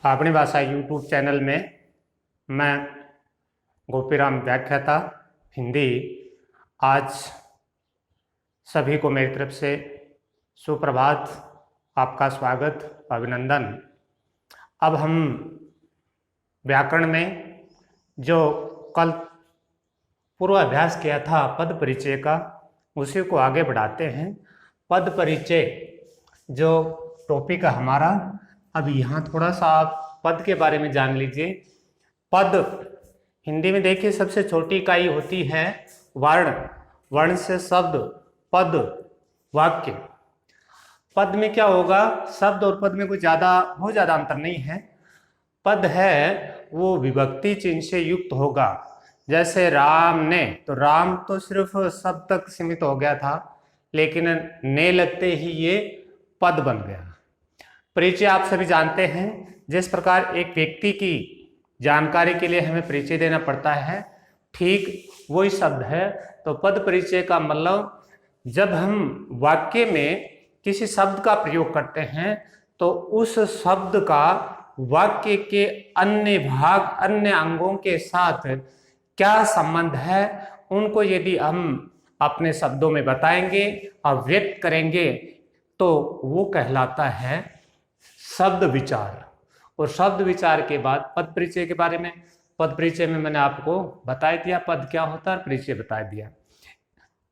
अपनी भाषा YouTube channel में मैं गोपीराम व्याख्याता हिंदी आज सभी को मेरी तरफ से सुप्रभात, आपका स्वागत, अभिनंदन। अब हम व्याकरण में जो कल पूर्वाभ्यास किया था पद परिचय का, उसी को आगे बढ़ाते हैं। पद परिचय जो टॉपिक है हमारा, अब यहाँ थोड़ा सा आप पद के बारे में जान लीजिए। पद हिंदी में देखिए सबसे छोटी इकाई होती है वर्ण। वर्ण से शब्द, पद, वाक्य। पद में क्या होगा, शब्द और पद में कोई बहुत ज़्यादा अंतर नहीं है। पद है वो विभक्ति चिन्ह से युक्त होगा। जैसे राम ने, तो राम तो सिर्फ शब्द तक सीमित हो गया था, लेकिन ने लगते ही ये पद बन गया। परिचय आप सभी जानते हैं, जिस प्रकार एक व्यक्ति की जानकारी के लिए हमें परिचय देना पड़ता है, ठीक वही शब्द है। तो पद परिचय का मतलब जब हम वाक्य में किसी शब्द का प्रयोग करते हैं तो उस शब्द का वाक्य के अन्य भाग, अन्य अंगों के साथ क्या संबंध है, उनको यदि हम अपने शब्दों में बताएंगे और व्यक्त करेंगे तो वो कहलाता है शब्द विचार। और शब्द विचार के बाद पद परिचय के बारे में, पद परिचय में मैंने आपको बता दिया पद क्या होता है, परिचय बता दिया।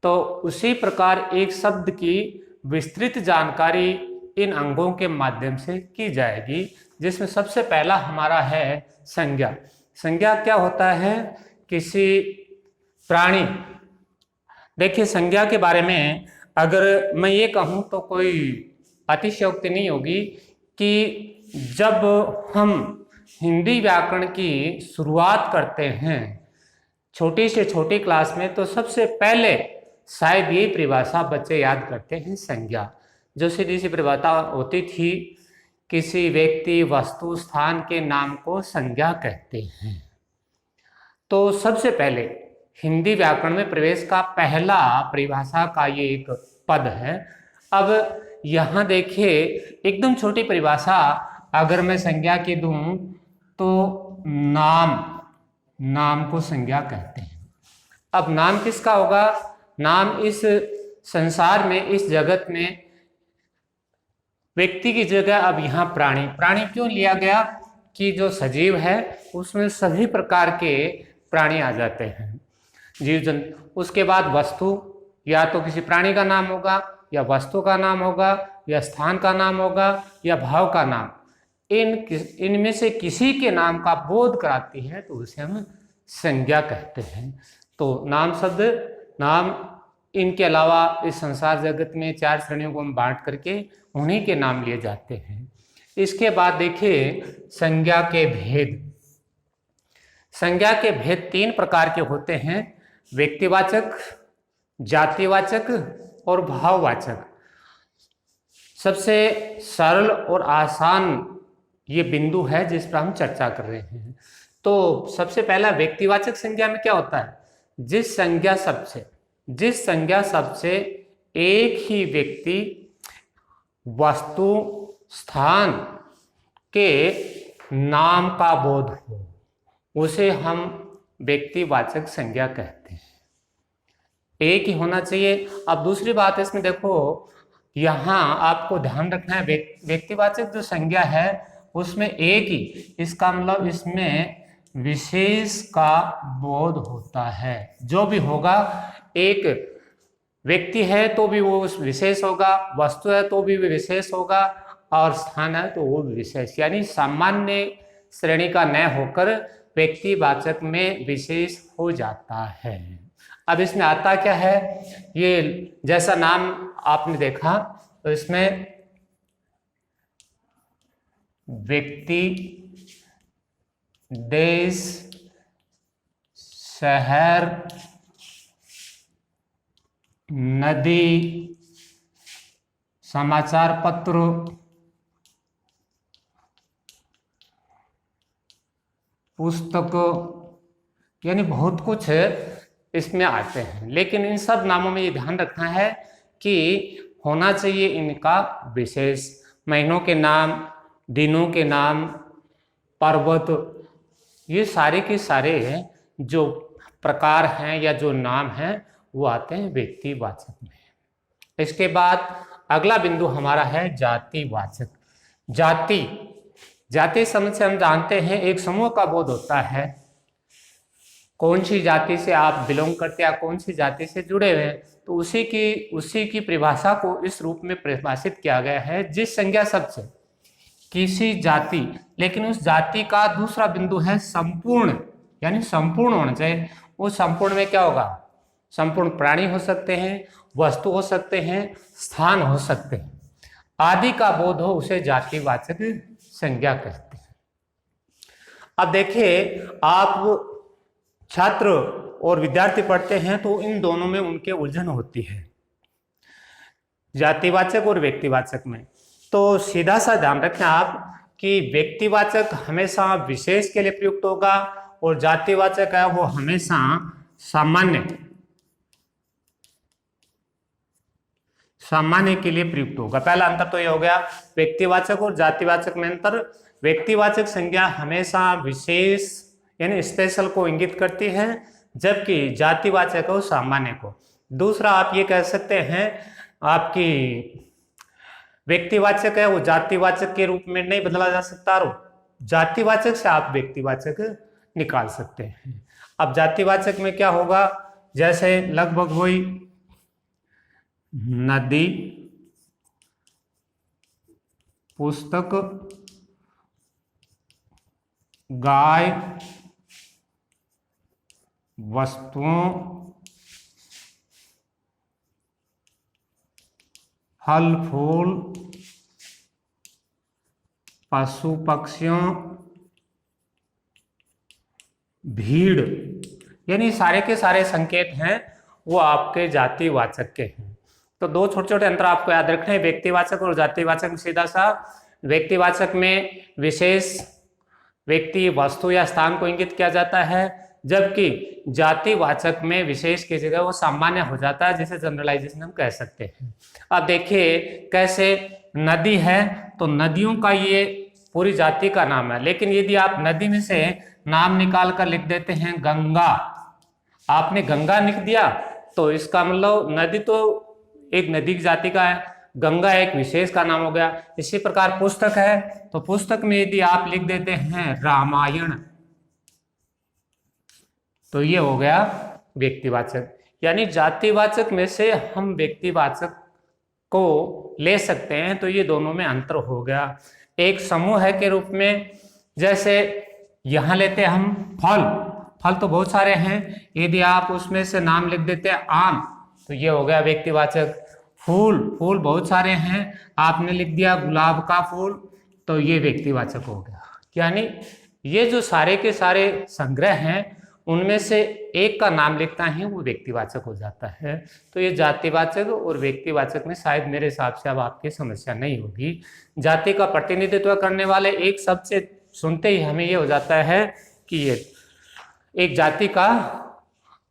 तो उसी प्रकार एक शब्द की विस्तृत जानकारी इन अंगों के माध्यम से की जाएगी, जिसमें सबसे पहला हमारा है संज्ञा। संज्ञा क्या होता है, किसी प्राणी। देखिए संज्ञा के बारे में अगर मैं ये कहूँ तो कोई अतिशयोक्ति नहीं होगी कि जब हम हिंदी व्याकरण की शुरुआत करते हैं छोटी से छोटी क्लास में, तो सबसे पहले शायद ये परिभाषा बच्चे याद करते हैं, संज्ञा। जो सीधी सी परिभाषा होती थी, किसी व्यक्ति, वस्तु, स्थान के नाम को संज्ञा कहते हैं। तो सबसे पहले हिंदी व्याकरण में प्रवेश का पहला परिभाषा का ये एक पद है। अब यहाँ देखिए एकदम छोटी परिभाषा अगर मैं संज्ञा की दूं तो नाम को संज्ञा कहते हैं। अब नाम किसका होगा, नाम इस संसार में, इस जगत में व्यक्ति की जगह अब यहाँ प्राणी क्यों लिया गया कि जो सजीव है उसमें सभी प्रकार के प्राणी आ जाते हैं, जीव जंतु। उसके बाद वस्तु, या तो किसी प्राणी का नाम होगा, या वस्तु का नाम होगा, या स्थान का नाम होगा, या भाव का नाम। इनमें से किसी के नाम का बोध कराती है तो उसे हम संज्ञा कहते हैं। तो नाम शब्द, नाम, इनके अलावा इस संसार जगत में 4 श्रेणियों को हम बांट करके उन्हीं के नाम लिए जाते हैं। इसके बाद देखिए संज्ञा के भेद। संज्ञा के भेद 3 प्रकार के होते हैं, व्यक्तिवाचक, जातिवाचक और भाववाचक। सबसे सरल और आसान ये बिंदु है जिस पर हम चर्चा कर रहे हैं। तो सबसे पहला व्यक्तिवाचक संज्ञा में क्या होता है, जिस संज्ञा शब्द से एक ही व्यक्ति, वस्तु, स्थान के नाम का बोध हो, उसे हम व्यक्तिवाचक संज्ञा कहते हैं। एक ही होना चाहिए। अब दूसरी बात इसमें देखो, यहाँ आपको ध्यान रखना है, व्यक्तिवाचक जो संज्ञा है उसमें एक ही, इसका मतलब इसमें विशेष का बोध होता है। जो भी होगा, एक व्यक्ति है तो भी वो विशेष होगा, वस्तु है तो भी विशेष होगा, और स्थान है तो वो विशेष, यानी सामान्य श्रेणी का न होकर व्यक्तिवाचक में विशेष हो जाता है। अब इसमें आता क्या है, ये जैसा नाम आपने देखा तो इसमें व्यक्ति, देश, शहर, नदी, समाचार पत्र, पुस्तक, यानी बहुत कुछ इसमें आते हैं। लेकिन इन सब नामों में ये ध्यान रखना है कि होना चाहिए इनका विशेष। महीनों के नाम, दिनों के नाम, पर्वत, ये सारे के सारे जो प्रकार हैं या जो नाम हैं वो आते हैं व्यक्तिवाचक में। इसके बाद अगला बिंदु हमारा है जातिवाचक। जाति, जाति शब्द से हम जानते हैं एक समूह का बोध होता है, कौन सी जाति से आप बिलोंग करते हैं या कौन सी जाति से जुड़े हुए हैं, तो उसी की परिभाषा को इस रूप में परिभाषित किया गया है, जिस संज्ञा शब्द से किसी जाति, लेकिन उस जाति का दूसरा बिंदु है संपूर्ण, यानी संपूर्ण होना चाहिए। उस संपूर्ण में क्या होगा, संपूर्ण प्राणी हो सकते हैं, वस्तु हो सकते हैं, स्थान हो सकते हैं, आदि का बोध हो, उसे जातिवाचक संज्ञा कहते हैं। अब देखिए, आप छात्र और विद्यार्थी पढ़ते हैं तो इन दोनों में उनके उलझन होती है, जातिवाचक और व्यक्तिवाचक में। तो सीधा सा ध्यान रखें आप कि व्यक्तिवाचक हमेशा विशेष के लिए प्रयुक्त होगा और जातिवाचक है वो हमेशा सामान्य के लिए प्रयुक्त होगा। पहला अंतर तो ये हो गया व्यक्तिवाचक और जातिवाचक में अंतर। व्यक्तिवाचक संज्ञा हमेशा विशेष यानी स्पेशल को इंगित करती है, जबकि जातिवाचक है वो सामान्य को। दूसरा आप ये कह सकते हैं आपकी व्यक्तिवाचक है वो जातिवाचक के रूप में नहीं बदला जा सकता, और जातिवाचक से आप व्यक्तिवाचक निकाल सकते हैं। अब जातिवाचक में क्या होगा, जैसे लगभग वही नदी, पुस्तक, गाय, वस्तुओं, फल फूल, पशु पक्षियों, भीड़, यानी सारे के सारे संकेत हैं वो आपके जातिवाचक के हैं। तो दो छोटे छोटे अंतर आपको याद रखने हैं, व्यक्तिवाचक और जातिवाचक में। सीधा सा व्यक्तिवाचक में विशेष व्यक्ति, वस्तु या स्थान को इंगित किया जाता है, जबकि जातिवाचक में विशेष की जगह वो सामान्य हो जाता है, जिसे जनरलाइजेशन हम कह सकते हैं। अब देखिए कैसे, नदी है तो नदियों का ये पूरी जाति का नाम है, लेकिन यदि आप नदी में से नाम निकाल कर लिख देते हैं गंगा, आपने गंगा लिख दिया तो इसका मतलब नदी तो एक नदी की जाति का है, गंगा एक विशेष का नाम हो गया। इसी प्रकार पुस्तक है तो पुस्तक में यदि आप लिख देते हैं रामायण तो ये हो गया व्यक्तिवाचक। यानी जातिवाचक में से हम व्यक्तिवाचक को ले सकते हैं, तो ये दोनों में अंतर हो गया। एक समूह है के रूप में, जैसे यहां लेते हैं हम फल, फल तो बहुत सारे हैं, यदि आप उसमें से नाम लिख देते हैं आम तो ये हो गया व्यक्तिवाचक। फूल, फूल बहुत सारे हैं, आपने लिख दिया गुलाब का फूल तो ये व्यक्तिवाचक हो गया। यानी ये जो सारे के सारे संग्रह हैं उनमें से एक का नाम लिखता है वो व्यक्तिवाचक हो जाता है। तो ये जातिवाचक और व्यक्तिवाचक में शायद मेरे हिसाब से अब आपकी समस्या नहीं होगी। जाति का प्रतिनिधित्व करने वाले एक शब्द से सुनते ही हमें ये हो जाता है कि ये एक जाति का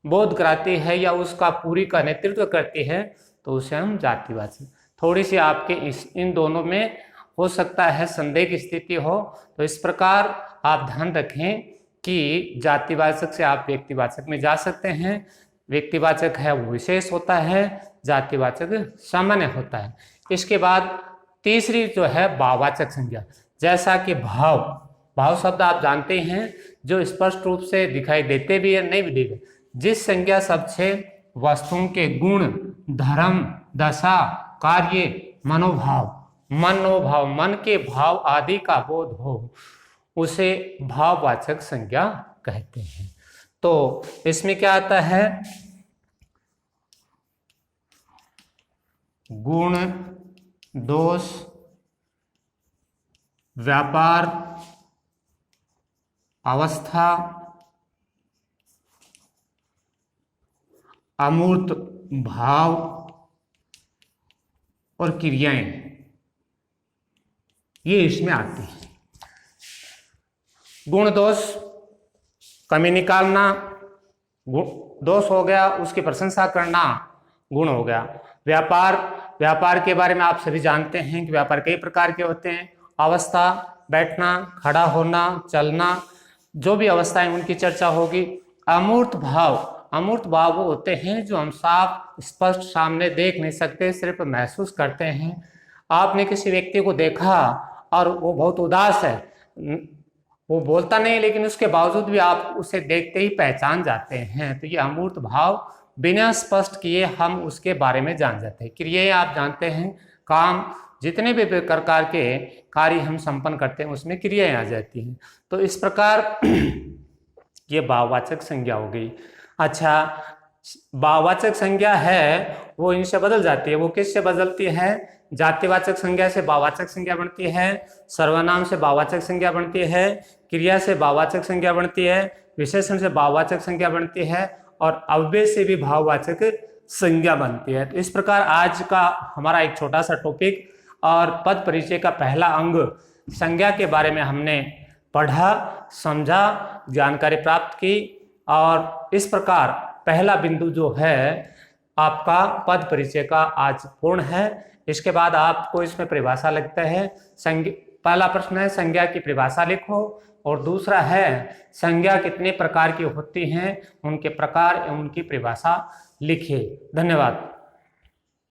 बोध कराती है या उसका पूरी का नेतृत्व करती है, तो उसे हम जातिवाचक। थोड़ी सी आपके इन दोनों में हो सकता है संदेह की स्थिति हो, तो इस प्रकार आप ध्यान रखें कि जातिवाचक से आप व्यक्तिवाचक में जा सकते हैं। व्यक्तिवाचक है वो विशेष होता है, जातिवाचक सामान्य होता है। इसके बाद तीसरी जो है भाववाचक संज्ञा, जैसा कि भाव, भाव शब्द आप जानते हैं जो स्पष्ट रूप से दिखाई देते भी है नहीं भी देते, जिस संज्ञा शब्द से वस्तुओं के गुण, धर्म, दशा, कार्य, मनोभाव, मन के भाव आदि का बोध हो, उसे भाववाचक संज्ञा कहते हैं। तो इसमें क्या आता है, गुण, दोष, व्यापार, अवस्था, अमूर्त भाव और क्रियाएं, ये इसमें आती हैं। गुण दोष, कमी निकालना दोष हो गया, उसकी प्रशंसा करना गुण हो गया। व्यापार, व्यापार के बारे में आप सभी जानते हैं कि व्यापार कई प्रकार के होते हैं। अवस्था, बैठना, खड़ा होना, चलना, जो भी अवस्थाएं उनकी चर्चा होगी। अमूर्त भाव, अमूर्त भाव वो होते हैं जो हम साफ स्पष्ट सामने देख नहीं सकते, सिर्फ महसूस करते हैं। आपने किसी व्यक्ति को देखा और वो बहुत उदास है, वो बोलता नहीं, लेकिन उसके बावजूद भी आप उसे देखते ही पहचान जाते हैं। तो ये अमूर्त भाव बिना स्पष्ट किए हम उसके बारे में जान जाते हैं। क्रियाएं आप जानते हैं, काम, जितने भी प्रकार के कार्य हम संपन्न करते हैं उसमें क्रियाएं आ जाती हैं। तो इस प्रकार ये भाववाचक संज्ञा हो गई। अच्छा, भाववाचक संज्ञा है वो इनसे बदल जाती है। वो किससे बदलती है? जातिवाचक संज्ञा से भाववाचक संज्ञा बनती है, सर्वनाम से भाववाचक संज्ञा बनती है, क्रिया से भाववाचक संज्ञा बनती है, विशेषण से भाववाचक संज्ञा बनती है और अव्यय से भी भाववाचक संज्ञा बनती है। तो इस प्रकार आज का हमारा एक छोटा सा टॉपिक और पद परिचय का पहला अंग संज्ञा के बारे में हमने पढ़ा, समझा, जानकारी प्राप्त की। और इस प्रकार पहला बिंदु जो है आपका पद परिचय का आज पूर्ण है। इसके बाद आपको इसमें परिभाषा लगता है। पहला प्रश्न है संज्ञा की परिभाषा लिखो, और दूसरा है संज्ञा कितने प्रकार की होती हैं, उनके प्रकार एवं उनकी परिभाषा लिखिए। धन्यवाद।